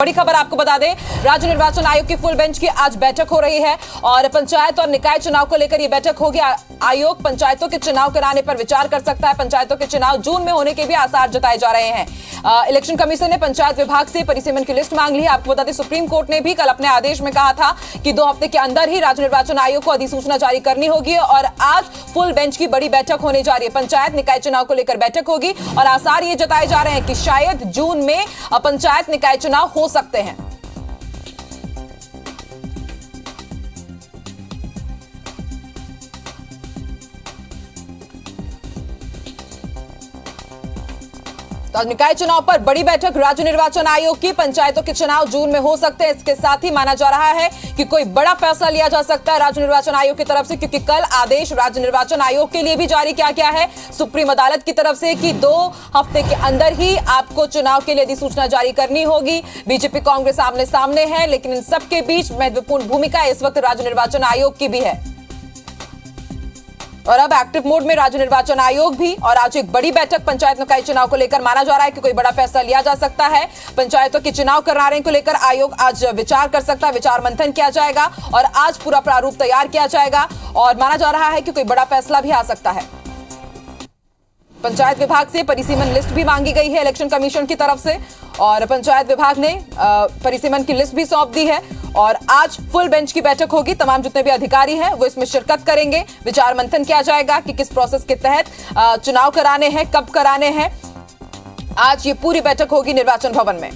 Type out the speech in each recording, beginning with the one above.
बड़ी खबर आपको बता दें, राज्य निर्वाचन आयोग की फुल बेंच की आज बैठक हो रही है और पंचायत और निकाय चुनाव को लेकर यह बैठक होगी। आयोग पंचायतों के चुनाव कराने पर विचार कर सकता है। पंचायतों के चुनाव जून में होने के भी आसार जताए जा रहे हैं। इलेक्शन कमीशन ने पंचायत विभाग से परिसीमन की लिस्ट मांग ली है। आपको बता दें, सुप्रीम कोर्ट ने भी कल अपने आदेश में कहा था कि 2 हफ्ते के अंदर ही राज्य निर्वाचन आयोग को अधिसूचना जारी करनी होगी और आज फुल बेंच की बड़ी बैठक होने जा रही है। पंचायत निकाय चुनाव को लेकर बैठक होगी और आसार ये जताए जा रहे हैं कि शायद जून में पंचायत निकाय चुनाव हो सकते हैं। तो निकाय चुनाव पर बड़ी बैठक राज्य निर्वाचन आयोग की। पंचायतों के चुनाव जून में हो सकते हैं। इसके साथ ही माना जा रहा है कि कोई बड़ा फैसला लिया जा सकता है राज्य निर्वाचन आयोग की तरफ से, क्योंकि कल आदेश राज्य निर्वाचन आयोग के लिए भी जारी किया गया है सुप्रीम अदालत की तरफ से कि 2 हफ्ते के अंदर ही आपको चुनाव के लिए अधिसूचना जारी करनी होगी। बीजेपी कांग्रेस आमने सामने है, लेकिन इन सबके बीच महत्वपूर्ण भूमिका इस वक्त राज्य निर्वाचन आयोग की भी है और अब एक्टिव मोड में राज्य निर्वाचन आयोग भी। और आज एक बड़ी बैठक पंचायत निकाय चुनाव को लेकर माना जा रहा है कि कोई बड़ा फैसला लिया जा सकता है। पंचायतों के चुनाव कराने को लेकर आयोग आज विचार कर सकता है, विचार मंथन किया जाएगा और आज पूरा प्रारूप तैयार किया जाएगा और माना जा रहा है कि कोई बड़ा फैसला भी आ सकता है। पंचायत विभाग से परिसीमन लिस्ट भी मांगी गई है इलेक्शन कमीशन की तरफ से और पंचायत विभाग ने परिसीमन की लिस्ट भी सौंप दी है और आज फुल बेंच की बैठक होगी। तमाम जितने भी अधिकारी हैं वो इसमें शिरकत करेंगे। विचार मंथन किया जाएगा कि किस प्रोसेस के तहत चुनाव कराने हैं, कब कराने हैं। आज ये पूरी बैठक होगी निर्वाचन भवन में।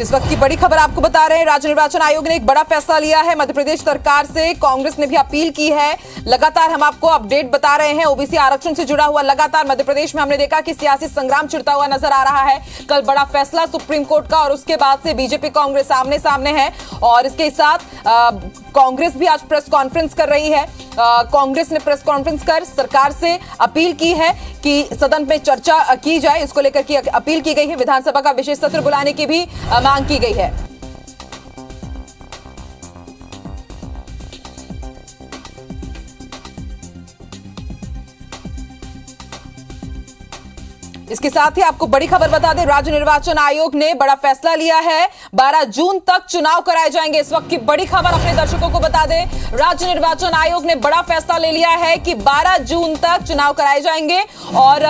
इस वक्त की बड़ी खबर आपको बता रहे हैं, राज्य निर्वाचन आयोग ने एक बड़ा फैसला लिया है। मध्य प्रदेश सरकार से कांग्रेस ने भी अपील की है। लगातार हम आपको अपडेट बता रहे हैं ओबीसी आरक्षण से जुड़ा हुआ। लगातार मध्य प्रदेश में हमने देखा कि सियासी संग्राम छिड़ता हुआ नजर आ रहा है। कल बड़ा फैसला सुप्रीम कोर्ट का और उसके बाद से बीजेपी कांग्रेस आमने सामने है और इसके साथ कांग्रेस भी आज प्रेस कॉन्फ्रेंस कर रही है। कांग्रेस ने प्रेस कॉन्फ्रेंस कर सरकार से अपील की है कि सदन में चर्चा की जाए। इसको लेकर की अपील की गई है। विधानसभा का विशेष सत्र बुलाने की भी मांग की गई है। इसके साथ ही आपको बड़ी खबर बता दें, राज्य निर्वाचन आयोग ने बड़ा फैसला लिया है। 12 जून तक चुनाव कराए जाएंगे। इस वक्त की बड़ी खबर अपने दर्शकों को बता दें, राज्य निर्वाचन आयोग ने बड़ा फैसला ले लिया है कि 12 जून तक चुनाव कराए जाएंगे और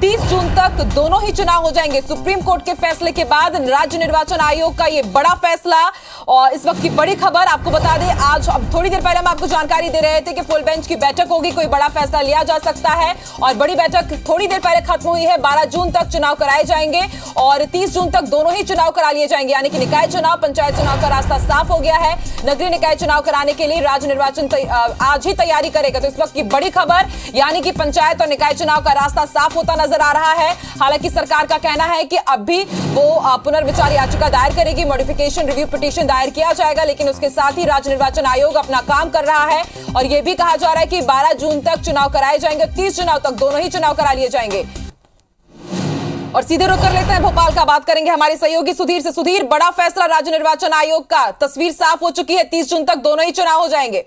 30 जून तक दोनों ही चुनाव हो जाएंगे। सुप्रीम कोर्ट के फैसले के बाद राज्य निर्वाचन आयोग का यह बड़ा फैसला और इस वक्त की बड़ी खबर आपको बता दें, आज अब थोड़ी देर पहले हम आपको जानकारी दे रहे थे कि फुल बेंच की बैठक होगी, कोई बड़ा फैसला लिया जा सकता है और बड़ी बैठक थोड़ी देर पहले खत्म हुई है। 12 जून तक चुनाव कराए जाएंगे और 30 जून तक दोनों ही चुनाव करा लिए जाएंगे, यानी कि निकाय चुनाव, पंचायत चुनाव का रास्ता साफ हो गया है। नगरीय निकाय चुनाव कराने के लिए राज्य निर्वाचन आज ही तैयारी करेगा। तो इस वक्त की बड़ी खबर, यानी कि पंचायत और निकाय चुनाव का रास्ता साफ होता नजर आ रहा है। हालांकि सरकार का कहना है कि अब भी वो पुनर्विचार याचिका दायर करेगी, मॉडिफिकेशन रिव्यू पिटीशन दायर किया जाएगा, लेकिन उसके साथ ही राज्य निर्वाचन आयोग अपना काम कर रहा है और यह भी कहा जा रहा है कि 12 जून तक चुनाव कराए जाएंगे, 30 चुनाव तक दोनों ही चुनाव करा लिए जाएंगे। और सीधे रुक कर लेते हैं भोपाल का, बात करेंगे हमारे सहयोगी सुधीर से। सुधीर, बड़ा फैसला राज्य निर्वाचन आयोग का, तस्वीर साफ हो चुकी है, 30 जून तक दोनों ही चुनाव हो जाएंगे।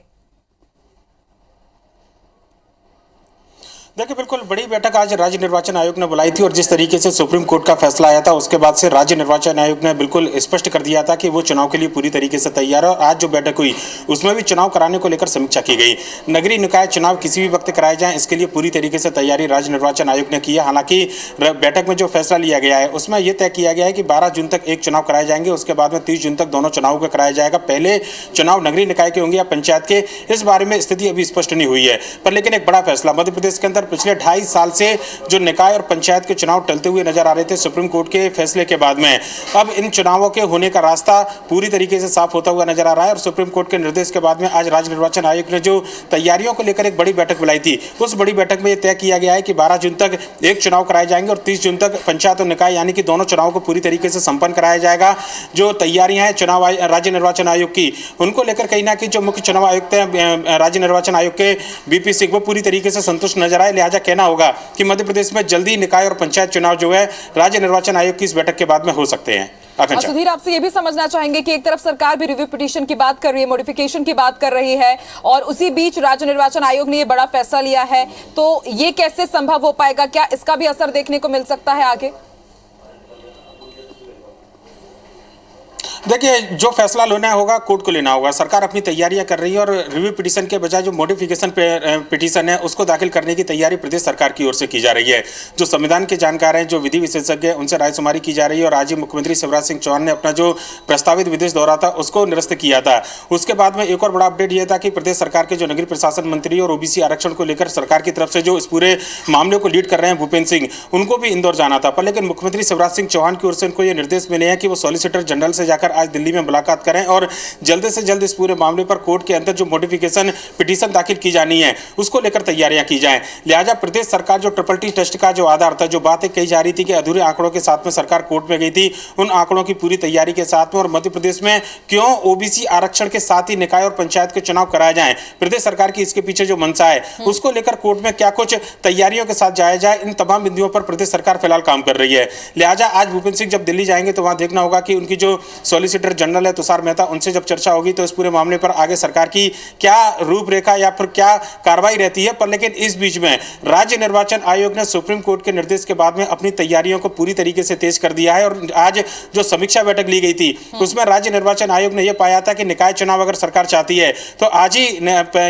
देखिए, बिल्कुल बड़ी बैठक आज राज्य निर्वाचन आयोग ने बुलाई थी और जिस तरीके से सुप्रीम कोर्ट का फैसला आया था उसके बाद से राज्य निर्वाचन आयोग ने बिल्कुल स्पष्ट कर दिया था कि वो चुनाव के लिए पूरी तरीके से तैयार है और आज जो बैठक हुई उसमें भी चुनाव कराने को लेकर समीक्षा की गई। नगरीय निकाय चुनाव किसी भी वक्त कराए जाएं, इसके लिए पूरी तरीके से तैयारी राज्य निर्वाचन आयोग ने की है। हालांकि बैठक में जो फैसला लिया गया है उसमें यह तय किया गया है कि 12 जून तक एक चुनाव कराए जाएंगे, उसके बाद में 30 जून तक दोनों चुनावों का कराया जाएगा। पहले चुनाव नगरीय निकाय के होंगे या पंचायत के, इस बारे में स्थिति अभी स्पष्ट नहीं हुई है। पर लेकिन एक बड़ा फैसला मध्य प्रदेश के अंदर पिछले 2.5 साल से जो निकाय और पंचायत के चुनाव टलते हुए नजर आ रहे थे सुप्रीम कोर्ट के फैसले के बाद में, अब इन चुनावों के होने का रास्ता पूरी तरीके से साफ होता हुआ नजर आ रहा है। और सुप्रीम कोर्ट के निर्देश के बाद में आज राज्य निर्वाचन आयोग ने जो तैयारियों को लेकर एक बड़ी बैठक बुलाई थी, उस बड़ी बैठक में यह तय किया गया है कि 12 जून तक एक चुनाव कराए जाएंगे और 30 जून तक पंचायत और निकाय यानी कि दोनों चुनावों को पूरी तरीके से संपन्न कराया जाएगा। जो तैयारियां हैं चुनाव राज्य निर्वाचन आयोग की, उनको लेकर कहीं ना कहीं जो मुख्य चुनाव आयुक्त हैं राज्य निर्वाचन आयोग के बीपी सिंह, वो पूरी तरीके से संतुष्ट नजर आए। लिहाजा कहना होगा कि मध्य प्रदेश में जल्दी निकाय और पंचायत चुनाव जो है राज्य निर्वाचन आयोग की इस बैठक के बाद में हो सकते हैं। आकांक्षा। सुधीर, आपसे ये भी समझना चाहेंगे कि एक तरफ सरकार भी रिव्यू पिटीशन की बात कर रही है, मॉडिफिकेशन की बात कर रही है, और उसी बीच राज्य निर्वाचन आयोग ने ये बड़ा फैसला लिया है, तो ये कैसे संभव हो पाएगा? क्या इसका भी असर देखने को मिल सकता है आगे? देखिए, जो फैसला लेना होगा कोर्ट को लेना होगा। सरकार अपनी तैयारियां कर रही है और रिव्यू पिटीशन के बजाय जो मॉडिफिकेशन पिटीशन है उसको दाखिल करने की तैयारी प्रदेश सरकार की ओर से की जा रही है। जो संविधान के जानकार हैं, जो विधि विशेषज्ञ हैं, उनसे रायशुमारी की जा रही है। और आज ही मुख्यमंत्री शिवराज सिंह चौहान ने अपना जो प्रस्तावित विदेश दौरा था उसको निरस्त किया था। उसके बाद में एक और बड़ा अपडेट यह था कि प्रदेश सरकार के जो नगरीय प्रशासन मंत्री और ओबीसी आरक्षण को लेकर सरकार की तरफ से जो इस पूरे मामले को लीड कर रहे हैं भूपेंद्र सिंह, उनको भी इंदौर जाना था। पर लेकिन मुख्यमंत्री शिवराज सिंह चौहान की ओर से उनको ये निर्देश मिले हैं कि वो सॉलिसिटर जनरल से जाकर आज दिल्ली में मुलाकात करें और जल्द से जल्द इस पूरे मामले पर कोर्ट के अंदर जो मॉडिफिकेशन पिटीशन दाखिल की जानी है उसको लेकर तैयारियां की जाएं। लिहाजा प्रदेश सरकार जो ट्रिपल टी टेस्ट का जो आधार था, जो बातें कही जा रही थी कि अधूरे आंकड़ों के साथ में सरकार कोर्ट में गई थी, उन आंकड़ों की पूरी तैयारी के साथ में और मध्य प्रदेश में क्यों ओबीसी आरक्षण के साथ ही निकाय और पंचायत के चुनाव कराए जाएं, प्रदेश सरकार की इसके पीछे जो मंशा है उसको लेकर कोर्ट में क्या कुछ तैयारियों के साथ जाया जाए, इन तमाम बिंदुओं पर प्रदेश सरकार फिलहाल काम कर रही है। लिहाजा आज भूपेंद्र सिंह जब दिल्ली जाएंगे तो वहां देखना होगा कि उनकी जो सॉलिसिटर जनरल है तुषार मेहता, उनसे जब चर्चा होगी तो इस पूरे मामले पर आगे सरकार की क्या रूपरेखा या फिर क्या कार्रवाई रहती है। पर लेकिन इस बीच में राज्य निर्वाचन आयोग ने सुप्रीम कोर्ट के निर्देश के बाद में अपनी तैयारियों को पूरी तरीके से तेज कर दिया है। और आज जो समीक्षा बैठक ली गई थी उसमें राज्य निर्वाचन आयोग ने यह पाया था कि निकाय चुनाव अगर सरकार चाहती है तो आज ही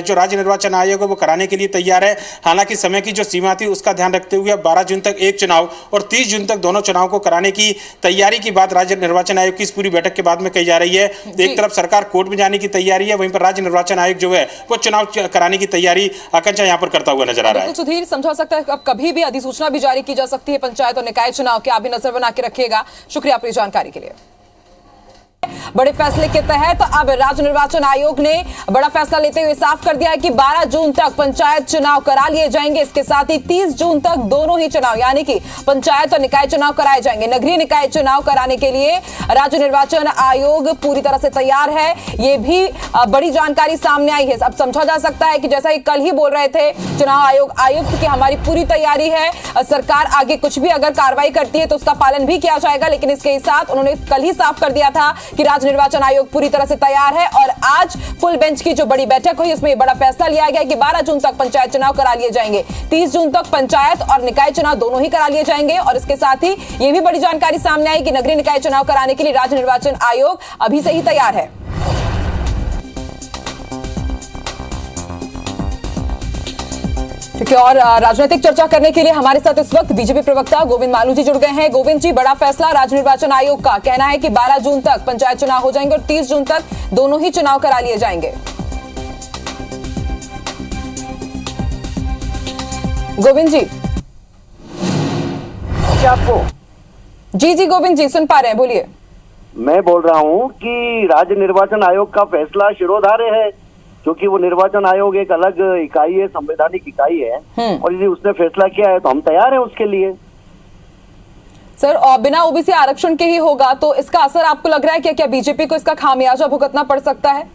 जो राज्य निर्वाचन आयोग है वो कराने के लिए तैयार है। हालांकि समय की जो सीमा थी उसका ध्यान रखते हुए 12 जून तक एक चुनाव और 30 जून तक दोनों चुनाव को कराने की तैयारी की बात राज्य निर्वाचन आयोग की इस पूरी बैठक के बाद में कही जा रही है। एक तरफ सरकार कोर्ट में जाने की तैयारी है, वहीं पर राज्य निर्वाचन आयोग जो है वो चुनाव कराने की तैयारी आकांक्षा यहां पर करता हुआ नजर आ रहा है। सुधीर, समझा सकता है अब कभी भी अधिसूचना भी जारी की जा सकती है पंचायत और निकाय चुनाव की, आप भी नजर बना के रखिएगा। शुक्रिया आपकी जानकारी के लिए। बड़े फैसले के तहत अब राज्य निर्वाचन आयोग ने बड़ा फैसला लेते हुए साफ कर दिया है कि 12 जून तक पंचायत चुनाव करा लिए जाएंगे। इसके साथ ही 30 जून तक दोनों ही चुनाव यानी कि पंचायत और निकाय चुनाव कराए जाएंगे। नगरीय निकाय चुनाव कराने के लिए राज्य निर्वाचन आयोग पूरी तरह से तैयार है। ये भी बड़ी जानकारी सामने आई है। अब समझा जा सकता है कि जैसा कि कल ही बोल रहे थे चुनाव आयुक्त की हमारी पूरी तैयारी है, सरकार आगे कुछ भी अगर कार्रवाई करती है तो उसका पालन भी किया जाएगा। लेकिन इसके साथ उन्होंने कल ही साफ कर दिया था कि राज्य निर्वाचन आयोग पूरी तरह से तैयार है। और आज फुल बेंच की जो बड़ी बैठक हुई उसमें बड़ा फैसला लिया गया कि 12 जून तक पंचायत चुनाव करा लिए जाएंगे, 30 जून तक पंचायत और निकाय चुनाव दोनों ही करा लिए जाएंगे। और इसके साथ ही यह भी बड़ी जानकारी सामने आई कि नगरीय निकाय चुनाव कराने के लिए राज्य निर्वाचन आयोग अभी से ही तैयार है। और राजनीतिक चर्चा करने के लिए हमारे साथ इस वक्त बीजेपी प्रवक्ता गोविंद मालू जी जुड़ गए हैं। गोविंद जी, बड़ा फैसला राज्य निर्वाचन आयोग का कहना है कि 12 जून तक पंचायत चुनाव हो जाएंगे और 30 जून तक दोनों ही चुनाव करा लिए जाएंगे। गोविंद जी, क्या आपको? जी गोविंद जी सुन पा रहे हैं, बोलिए। मैं बोल रहा हूं कि राज्य निर्वाचन आयोग का फैसला शिरोधार्य है, क्योंकि वो निर्वाचन आयोग एक अलग इकाई है, संवैधानिक इकाई है, और यदि उसने फैसला किया है तो हम तैयार हैं उसके लिए। सर, और बिना ओबीसी आरक्षण के ही होगा तो इसका असर आपको लग रहा है क्या बीजेपी को इसका खामियाजा भुगतना पड़ सकता है?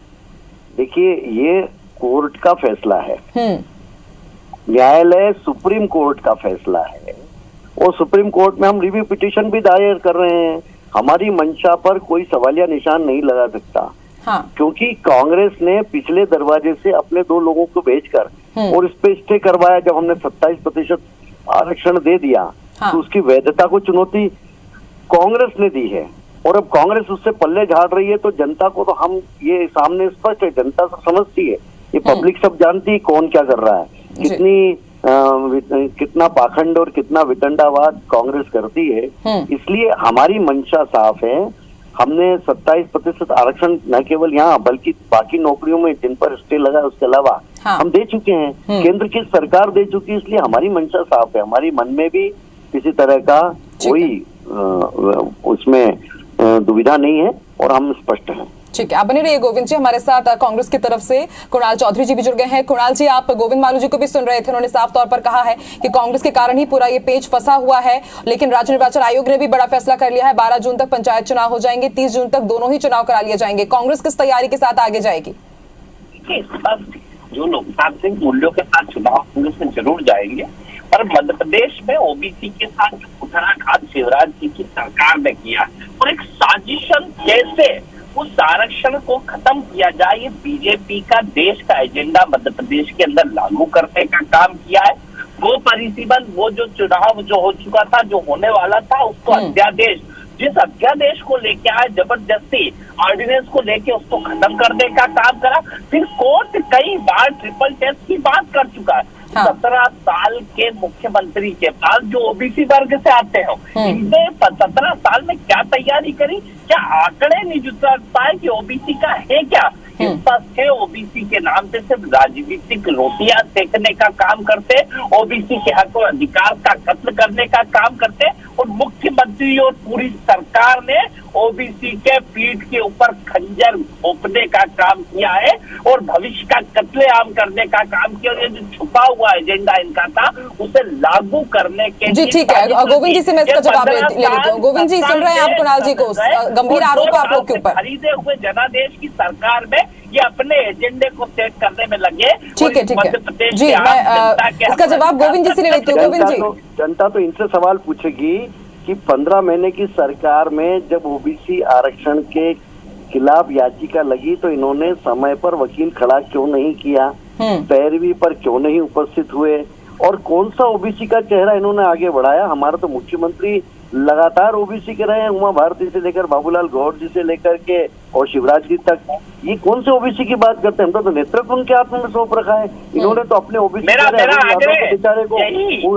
देखिए, ये कोर्ट का फैसला है, न्यायालय सुप्रीम कोर्ट का फैसला है, और सुप्रीम कोर्ट में हम रिव्यू पिटीशन भी दायर कर रहे हैं। हमारी मंशा पर कोई सवालिया निशान नहीं लगा सकता। हाँ। क्योंकि कांग्रेस ने पिछले दरवाजे से अपने 2 लोगों को भेजकर और इस पे स्टे करवाया। जब हमने 27% आरक्षण दे दिया, हाँ, तो उसकी वैधता को चुनौती कांग्रेस ने दी है, और अब कांग्रेस उससे पल्ले झाड़ रही है। तो जनता को तो हम ये सामने स्पष्ट है, जनता सब समझती है, ये पब्लिक सब जानती है कौन क्या कर रहा है, कितना पाखंड और कितना वितंडावाद कांग्रेस करती है। इसलिए हमारी मंशा साफ है। हमने 27% आरक्षण न केवल यहाँ बल्कि बाकी नौकरियों में जिन पर स्टे लगा उसके अलावा हम दे चुके हैं, केंद्र की सरकार दे चुकी है। इसलिए हमारी मंशा साफ है, हमारी मन में भी किसी तरह का कोई उसमें दुविधा नहीं है और हम स्पष्ट हैं। ठीक है, आप बने रहिए गोविंद जी। हमारे साथ कांग्रेस की तरफ से कुणाल चौधरी जी भी जुड़ गए हैं। कुणाल जी, आप गोविंद मालू जी को भी सुन रहे थे, उन्होंने साफ तौर पर कहा है कि कांग्रेस के कारण ही पूरा ये पेच फंसा हुआ है। लेकिन राज्य निर्वाचन आयोग ने भी बड़ा फैसला कर लिया है, 12 जून तक पंचायत चुनाव हो जाएंगे, 30 जून तक दोनों ही चुनाव करा लिए जाएंगे। कांग्रेस किस तैयारी के साथ आगे जाएगी? जो लोकतांत्रिक मूल्यों के साथ चुनाव कांग्रेस में जरूर जाएंगे, पर मध्य प्रदेश में ओबीसी के साथ जो कुठाराघात शिवराज जी की सरकार ने किया और एक साजिशन कैसे उस आरक्षण को खत्म किया जाए, ये बीजेपी का देश का एजेंडा मध्य प्रदेश के अंदर लागू करने का काम किया है। वो परिसीमन, वो जो चुनाव जो हो चुका था, जो होने वाला था, उसको अध्यादेश, जिस अध्यादेश को लेके आए जबरदस्ती ऑर्डिनेंस को लेके उसको खत्म करने का काम करा। फिर कोर्ट कई बार ट्रिपल टेस्ट की बात कर चुका है। 17 साल के मुख्यमंत्री के पास जो ओबीसी वर्ग से आते हो, इनने 17 साल में क्या तैयारी करी, क्या आंकड़े नहीं जुटा पाए कि ओबीसी का है क्या। इस पास ओबीसी के नाम से सिर्फ राजनीतिक रोटियां सेकने का काम करते, ओबीसी के हक और अधिकार का कत्ल करने का काम करते, और मुख्यमंत्री और पूरी सरकार ने ओबीसी के पीठ के ऊपर खंजर घोंपने का काम किया है और भविष्य का कत्लेआम करने का काम किया। और ये जो छुपा हुआ एजेंडा इनका था उसे लागू करने के जी ठीक है, गोविंद जी से मैं इसका जवाब ले लेती हूँ। गोविंद जी सुन रहे हैं आप कुणाल जी को, गंभीर आरोप आप लोग के ऊपर। खरीदे हुए जनादेश की सरकार में ये अपने एजेंडे को सेट करने में लगे। ठीक है जी, मैं इसका जवाब गोविंद जी से ले लेती हूँ। गोविंद जी, जनता तो इनसे सवाल पूछेगी कि 15 महीने की सरकार में जब ओबीसी आरक्षण के खिलाफ याचिका लगी तो इन्होंने समय पर वकील खड़ा क्यों नहीं किया, पैरवी पर क्यों नहीं उपस्थित हुए, और कौन सा ओबीसी का चेहरा इन्होंने आगे बढ़ाया। हमारा तो मुख्यमंत्री लगातार ओबीसी के रहे हैं, उमा भारती से लेकर बाबूलाल गौर जी से लेकर के और शिवराज जी तक। ये कौन से ओबीसी की बात करते हैं, हम तो नेतृत्व उनके हाथ में सौंप रखा है। इन्होंने तो अपने ओबीसी बेचारे को,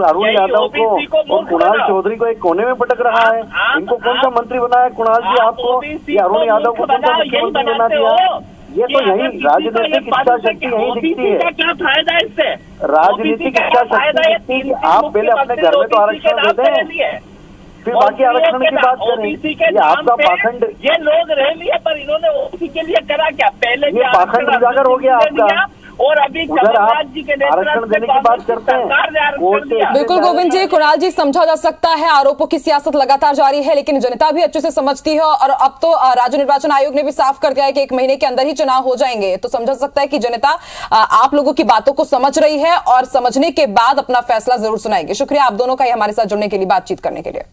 अरुण यादव को और कुणाल चौधरी को एक कोने में पटक रहा है। इनको कौन सा मंत्री बनाया कुणाल जी आपको, या अरुण यादव को कौन सा मुख्यमंत्री बना दिया। ये तो यही राजनीतिक इच्छा शक्ति यही दिखती है। क्या फायदा इससे, राजनीतिक इच्छा शक्ति दिखती है कि आप पहले अपने घर में तो आरक्षण दे दें, फिर बाकी आरक्षण की बात करें। ये आपका पाखंड, ये लोग रह लिए पर इन्होंने ओबीसी के लिए करा क्या, पहले ये पाखंड उजागर हो गया आपका। और अभी उधर आप आरक्षण देने की बात करते हैं। बिल्कुल गोविंद जी, कुणाल जी, समझा जा सकता है आरोपों की सियासत लगातार जारी है, लेकिन जनता भी अच्छे से समझती है। और अब तो राज्य निर्वाचन आयोग ने भी साफ कर दिया है कि 1 महीने के अंदर ही चुनाव हो जाएंगे। तो समझा सकता है कि जनता आप लोगों की बातों को समझ रही है और समझने के बाद अपना फैसला जरूर सुनाएगी। शुक्रिया आप दोनों का हमारे साथ जुड़ने के लिए, बातचीत करने के लिए।